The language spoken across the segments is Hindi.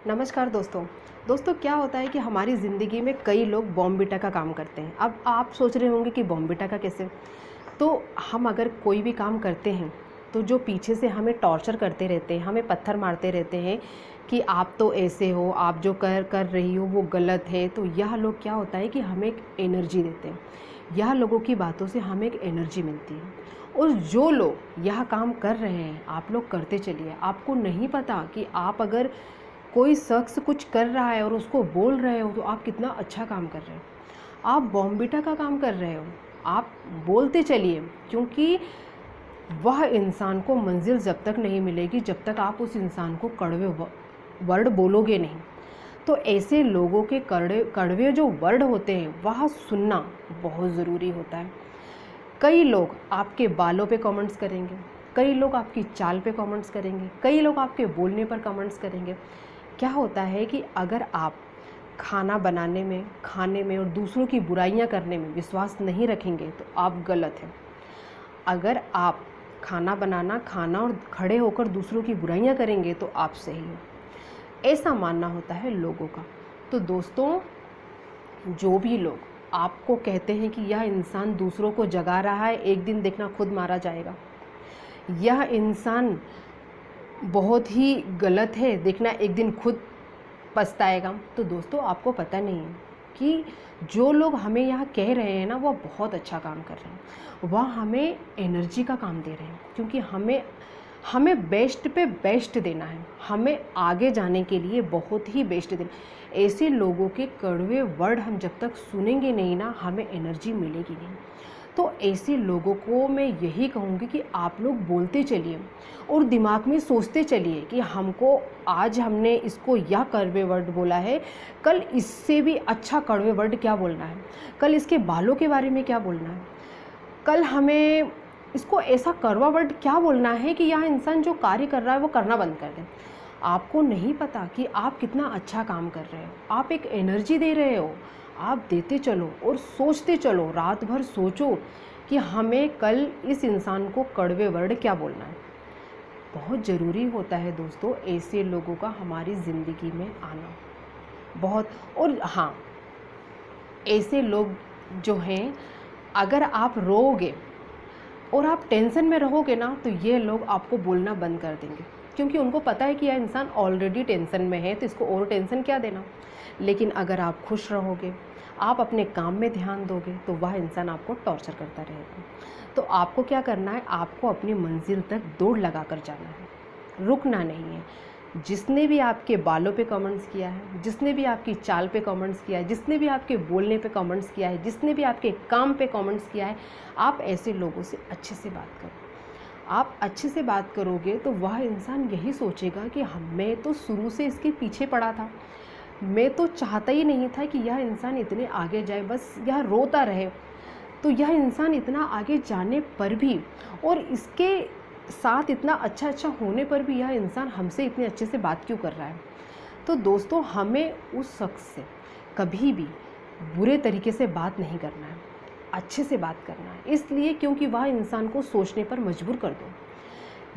नमस्कार दोस्तों। क्या होता है कि हमारी ज़िंदगी में कई लोग बॉम्बीटा का काम करते हैं। अब आप सोच रहे होंगे कि बॉम्बीटा का कैसे? तो हम अगर कोई भी काम करते हैं तो जो पीछे से हमें टॉर्चर करते रहते हैं, हमें पत्थर मारते रहते हैं कि आप तो ऐसे हो, आप जो कर कर रही हो वो गलत है। तो यह लोग क्या होता है कि हमें एक एनर्जी देते हैं। यह लोगों की बातों से हमें एक एनर्जी मिलती है। और जो लोग यह काम कर रहे हैं, आप लोग करते चलिए। आपको नहीं पता कि आप अगर कोई शख्स कुछ कर रहा है और उसको बोल रहे हो तो आप कितना अच्छा काम कर रहे हो। आप बॉम्बीटा का काम कर रहे हो, आप बोलते चलिए, क्योंकि वह इंसान को मंजिल जब तक नहीं मिलेगी जब तक आप उस इंसान को कड़वे वर्ड बोलोगे नहीं। तो ऐसे लोगों के कड़वे कड़वे जो वर्ड होते हैं वह सुनना बहुत ज़रूरी होता है। कई लोग आपके बालों पे कमेंट्स करेंगे, कई लोग आपकी चाल पे कमेंट्स करेंगे, कई लोग आपके बोलने पर कमेंट्स करेंगे। क्या होता है कि अगर आप खाना बनाने में, खाने में और दूसरों की बुराइयां करने में विश्वास नहीं रखेंगे तो आप गलत हैं। अगर आप खाना और खड़े होकर दूसरों की बुराइयां करेंगे तो आप सही हो, ऐसा मानना होता है लोगों का। तो दोस्तों, जो भी लोग आपको कहते हैं कि यह इंसान दूसरों को जगा रहा है, एक दिन देखना खुद मारा जाएगा, यह इंसान बहुत ही गलत है, देखना एक दिन खुद पछताएगा। तो दोस्तों, आपको पता नहीं है कि जो लोग हमें यहाँ कह रहे हैं ना, वह बहुत अच्छा काम कर रहे हैं, वह हमें एनर्जी का काम दे रहे हैं, क्योंकि हमें बेस्ट पे बेस्ट देना है, हमें आगे जाने के लिए बहुत ही बेस्ट देना। ऐसे लोगों के कड़वे वर्ड हम जब तक सुनेंगे नहीं ना, हमें एनर्जी मिलेगी नहीं। तो ऐसे लोगों को मैं यही कहूँगी कि आप लोग बोलते चलिए और दिमाग में सोचते चलिए कि आज हमने इसको यह कड़वे वर्ड बोला है, कल इससे भी अच्छा कड़वे वर्ड क्या बोलना है, कल इसके बालों के बारे में क्या बोलना है, कल हमें इसको ऐसा कड़वा वर्ड क्या बोलना है कि यह इंसान जो कार्य कर रहा है वो करना बंद कर दे। आपको नहीं पता कि आप कितना अच्छा काम कर रहे हो, आप एक एनर्जी दे रहे हो। आप देते चलो और सोचते चलो, रात भर सोचो कि हमें कल इस इंसान को कड़वे वर्ड क्या बोलना है। बहुत ज़रूरी होता है दोस्तों ऐसे लोगों का हमारी ज़िंदगी में आना, बहुत। और हाँ, ऐसे लोग जो हैं, अगर आप रोओगे और आप टेंशन में रहोगे ना, तो ये लोग आपको बोलना बंद कर देंगे, क्योंकि उनको पता है कि यह इंसान ऑलरेडी टेंशन में है, तो इसको और टेंशन क्या देना। लेकिन अगर आप खुश रहोगे, आप अपने काम में ध्यान दोगे, तो वह इंसान आपको टॉर्चर करता रहेगा। तो आपको क्या करना है, आपको अपनी मंजिल तक दौड़ लगा कर जाना है, रुकना नहीं है। जिसने भी आपके बालों पे कमेंट्स किया है, जिसने भी आपकी चाल पे कमेंट्स किया है, जिसने भी आपके बोलने पे कमेंट्स किया है, जिसने भी आपके काम पे कमेंट्स किया है, आप ऐसे लोगों से अच्छे से बात करो। आप अच्छे से बात करोगे तो वह इंसान यही सोचेगा कि मैं तो शुरू से इसके पीछे पड़ा था, मैं तो चाहता ही नहीं था कि यह इंसान इतने आगे जाए, बस यह रोता रहे। तो यह इंसान इतना आगे जाने पर भी और इसके साथ इतना अच्छा होने पर भी यह इंसान हमसे इतने अच्छे से बात क्यों कर रहा है। तो दोस्तों, हमें उस शख्स से कभी भी बुरे तरीके से बात नहीं करना है, अच्छे से बात करना है। इसलिए क्योंकि वह इंसान को सोचने पर मजबूर कर दो,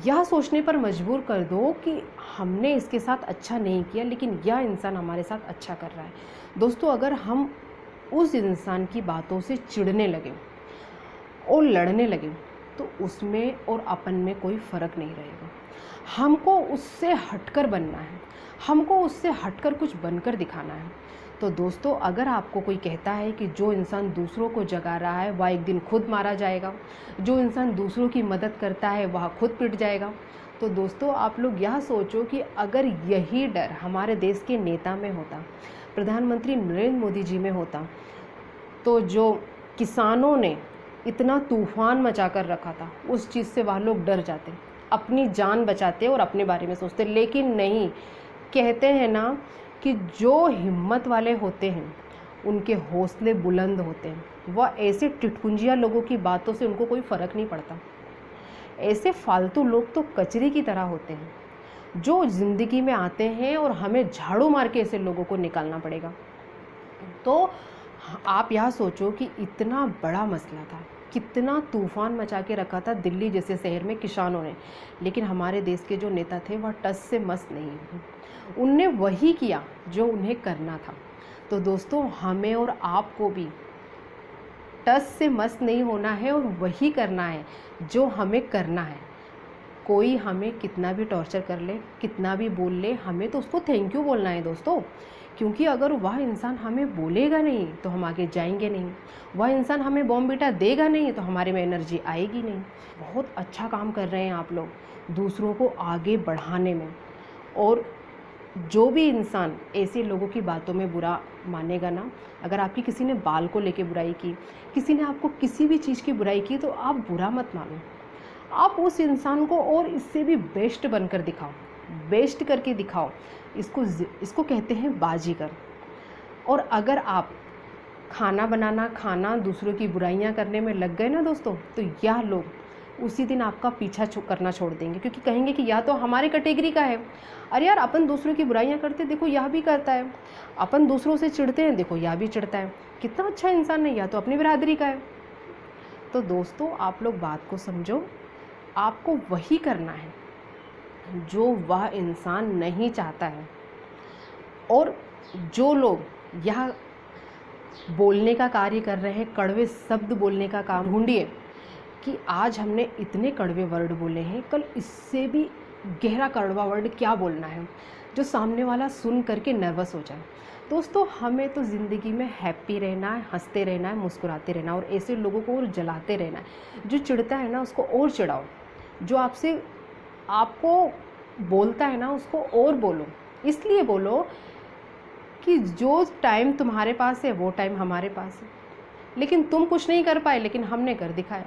यह सोचने पर मजबूर कर दो कि हमने इसके साथ अच्छा नहीं किया, लेकिन यह इंसान हमारे साथ अच्छा कर रहा है। दोस्तों, अगर हम उस इंसान की बातों से चिढ़ने लगे और लड़ने लगे तो उसमें और अपन में कोई फ़र्क नहीं रहेगा। हमको उससे हटकर बनना है, हमको उससे हटकर कुछ बनकर दिखाना है। तो दोस्तों, अगर आपको कोई कहता है कि जो इंसान दूसरों को जगा रहा है वह एक दिन खुद मारा जाएगा, जो इंसान दूसरों की मदद करता है वह खुद पिट जाएगा, तो दोस्तों, आप लोग यह सोचो कि अगर यही डर हमारे देश के नेता में होता, प्रधानमंत्री नरेंद्र मोदी जी में होता, तो जो किसानों ने इतना तूफान मचा कर रखा था उस चीज़ से वह लोग डर जाते, अपनी जान बचाते और अपने बारे में सोचते। लेकिन नहीं, कहते हैं ना कि जो हिम्मत वाले होते हैं उनके हौसले बुलंद होते हैं। वह ऐसे टिटकुंजिया लोगों की बातों से उनको कोई फ़र्क नहीं पड़ता। ऐसे फालतू लोग तो कचरे की तरह होते हैं जो ज़िंदगी में आते हैं और हमें झाड़ू मार के ऐसे लोगों को निकालना पड़ेगा। तो आप यह सोचो कि इतना बड़ा मसला था, कितना तूफान मचा के रखा था दिल्ली जैसे शहर में किसानों ने, लेकिन हमारे देश के जो नेता थे वह टस से मस नहीं हुए। उनने वही किया जो उन्हें करना था। तो दोस्तों, हमें और आपको भी टस से मस नहीं होना है और वही करना है जो हमें करना है। कोई हमें कितना भी टॉर्चर कर ले, कितना भी बोल ले, हमें तो उसको थैंक यू बोलना है दोस्तों। क्योंकि अगर वह इंसान हमें बोलेगा नहीं तो हम आगे जाएंगे नहीं, वह इंसान हमें बॉम्बिटा देगा नहीं तो हमारे में एनर्जी आएगी नहीं। बहुत अच्छा काम कर रहे हैं आप लोग दूसरों को आगे बढ़ाने में। और जो भी इंसान ऐसे लोगों की बातों में बुरा मानेगा ना, अगर आपकी किसी ने बाल को लेके बुराई की, किसी ने आपको किसी भी चीज़ की बुराई की, तो आप बुरा मत मानो। आप उस इंसान को और इससे भी बेस्ट बनकर दिखाओ, बेस्ट करके दिखाओ। इसको कहते हैं बाजीगर। और अगर आप खाना बनाना, खाना, दूसरों की बुराइयां करने में लग गए ना दोस्तों, तो यह लोग उसी दिन आपका पीछा करना छोड़ देंगे। क्योंकि कहेंगे कि या तो हमारे कैटेगरी का है, अरे यार अपन दूसरों की बुराइयां करते, देखो यह भी करता है। अपन दूसरों से चिढ़ते हैं, देखो यह भी चिढ़ता है। कितना अच्छा इंसान है, या तो अपनी बिरादरी का है। तो दोस्तों, आप लोग बात को समझो। आपको वही करना है जो वह इंसान नहीं चाहता है। और जो लोग यह बोलने का कार्य कर रहे हैं, कड़वे शब्द बोलने का काम, ढूंढिए कि आज हमने इतने कड़वे वर्ड बोले हैं, कल इससे भी गहरा कड़वा वर्ड क्या बोलना है जो सामने वाला सुन करके नर्वस हो जाए। दोस्तों, हमें तो ज़िंदगी में हैप्पी रहना है, हंसते रहना है, मुस्कुराते रहना है, और ऐसे लोगों को और जलाते रहना है। जो चिढ़ता है ना, उसको और चिढ़ाओ। जो आपको बोलता है ना, उसको और बोलो। इसलिए बोलो कि जो टाइम तुम्हारे पास है वो टाइम हमारे पास है, लेकिन तुम कुछ नहीं कर पाए, लेकिन हमने कर दिखाया।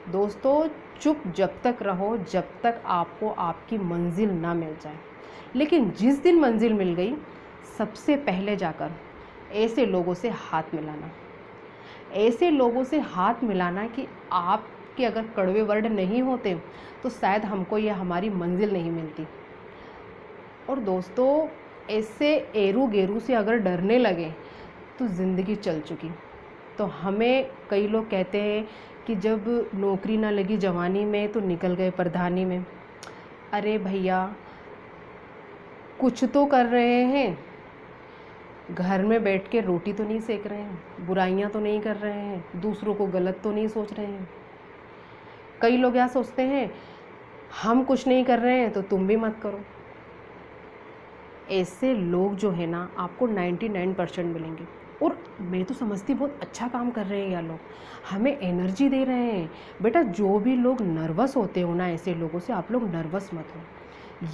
दोस्तों, चुप जब तक रहो जब तक आपको आपकी मंजिल ना मिल जाए। लेकिन जिस दिन मंजिल मिल गई, सबसे पहले जाकर ऐसे लोगों से हाथ मिलाना। ऐसे लोगों से हाथ मिलाना कि आपके अगर कड़वे वर्ड नहीं होते तो शायद हमको ये हमारी मंजिल नहीं मिलती। और दोस्तों, ऐसे एरू गेरू से अगर डरने लगे तो ज़िंदगी चल चुकी। तो हमें कई लोग कहते हैं कि जब नौकरी ना लगी जवानी में तो निकल गए प्रधानी में। अरे भैया, कुछ तो कर रहे हैं, घर में बैठ के रोटी तो नहीं सेक रहे हैं, बुराइयां तो नहीं कर रहे हैं, दूसरों को गलत तो नहीं सोच रहे हैं। कई लोग क्या सोचते हैं, हम कुछ नहीं कर रहे हैं तो तुम भी मत करो। ऐसे लोग जो है ना, आपको 99% मिलेंगे। और मैं तो समझती बहुत अच्छा काम कर रहे हैं यार लोग, हमें एनर्जी दे रहे हैं। बेटा, जो भी लोग नर्वस होते हो ना, ऐसे लोगों से आप लोग नर्वस मत हो।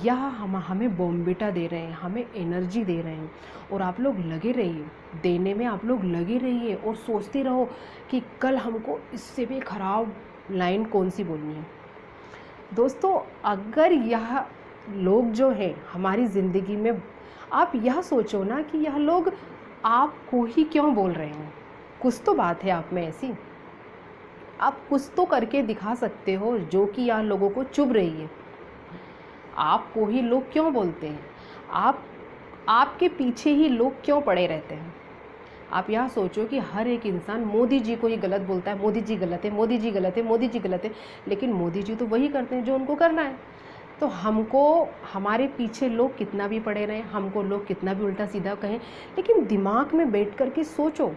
यह हमें बॉम्बिटा दे रहे हैं, हमें एनर्जी दे रहे हैं। और आप लोग लगे रहिए देने में, आप लोग लगे रहिए और सोचते रहो कि कल हमको इससे भी ख़राब लाइन कौन सी बोलनी है। दोस्तों, अगर यह लोग जो है हमारी ज़िंदगी में, आप यह सोचो ना कि यह लोग आपको ही क्यों बोल रहे हैं। कुछ तो बात है आप में ऐसी, आप कुछ तो करके दिखा सकते हो जो कि यह लोगों को चुभ रही है। आपको ही लोग क्यों बोलते हैं, आपके पीछे ही लोग क्यों पड़े रहते हैं। आप यह सोचो कि हर एक इंसान मोदी जी को ही गलत बोलता है, मोदी जी गलत है, मोदी जी गलत है, मोदी जी गलत है, लेकिन मोदी जी तो वही करते हैं जो उनको करना है। तो हमको हमारे पीछे लोग कितना भी पड़े रहें, हमको लोग कितना भी उल्टा सीधा कहें, लेकिन दिमाग में बैठ कर के सोचो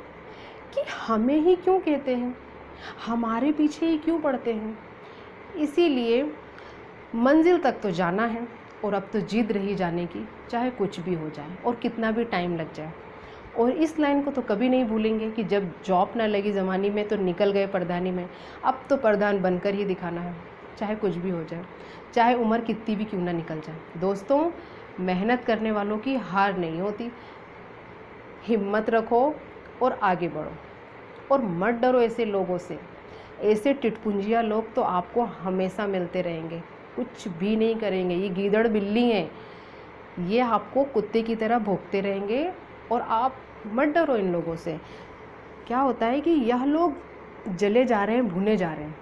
कि हमें ही क्यों कहते हैं, हमारे पीछे ही क्यों पड़ते हैं। इसीलिए मंजिल तक तो जाना है, और अब तो जिद रही जाने की, चाहे कुछ भी हो जाए और कितना भी टाइम लग जाए। और इस लाइन को तो कभी नहीं भूलेंगे कि जब जॉब ना लगी ज़माने में तो निकल गए प्रधानी में। अब तो प्रधान बनकर ही दिखाना है, चाहे कुछ भी हो जाए, चाहे उम्र कितनी भी क्यों ना निकल जाए। दोस्तों, मेहनत करने वालों की हार नहीं होती। हिम्मत रखो और आगे बढ़ो, और मत डरो ऐसे लोगों से। ऐसे टिटपुंजिया लोग तो आपको हमेशा मिलते रहेंगे, कुछ भी नहीं करेंगे। ये गीदड़ बिल्ली हैं, ये आपको कुत्ते की तरह भौंकते रहेंगे। और आप मत डरो इन लोगों से। क्या होता है कि यह लोग जले जा रहे हैं, भुने जा रहे हैं।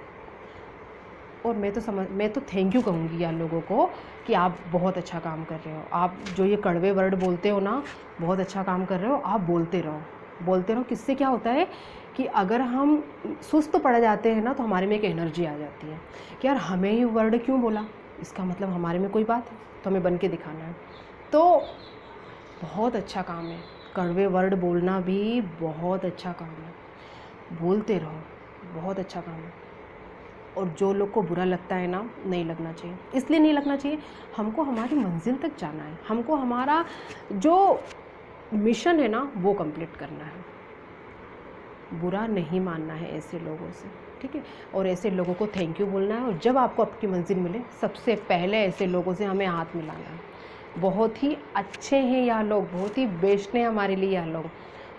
और मैं तो थैंक यू कहूँगी यार लोगों को कि आप बहुत अच्छा काम कर रहे हो। आप जो ये कड़वे वर्ड बोलते हो ना, बहुत अच्छा काम कर रहे हो। आप बोलते रहो। किससे क्या होता है कि अगर हम सुस्त पड़ जाते हैं ना, तो हमारे में एक एनर्जी आ जाती है कि यार हमें ही वर्ड क्यों बोला, इसका मतलब हमारे में कोई बात है, तो हमें बन के दिखाना है। तो बहुत अच्छा काम है, कड़वे वर्ड बोलना भी बहुत अच्छा काम है, बोलते रहो, बहुत अच्छा काम है। और जो लोग को बुरा लगता है ना, नहीं लगना चाहिए। इसलिए नहीं लगना चाहिए, हमको हमारी मंजिल तक जाना है, हमको हमारा जो मिशन है ना वो कंप्लीट करना है। बुरा नहीं मानना है ऐसे लोगों से, ठीक है। और ऐसे लोगों को थैंक यू बोलना है, और जब आपको आपकी मंजिल मिले सबसे पहले ऐसे लोगों से हमें हाथ मिलाना है। बहुत ही अच्छे हैं यह लोग, बहुत ही बेस्ट हैं हमारे लिए यह लोग।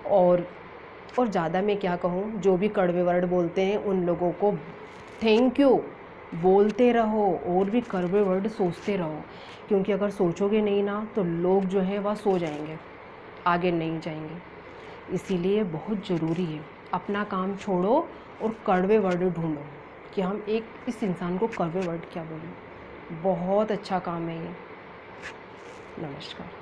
और ज़्यादा मैं क्या कहूँ, जो भी कड़वे वर्ड बोलते हैं उन लोगों को थैंक यू बोलते रहो, और भी कड़वे वर्ड सोचते रहो, क्योंकि अगर सोचोगे नहीं ना तो लोग जो है वह सो जाएंगे, आगे नहीं जाएंगे। इसीलिए बहुत ज़रूरी है, अपना काम छोड़ो और कड़वे वर्ड ढूंढो कि हम इस इंसान को कड़वे वर्ड क्या बोलें। बहुत अच्छा काम है ये। नमस्कार।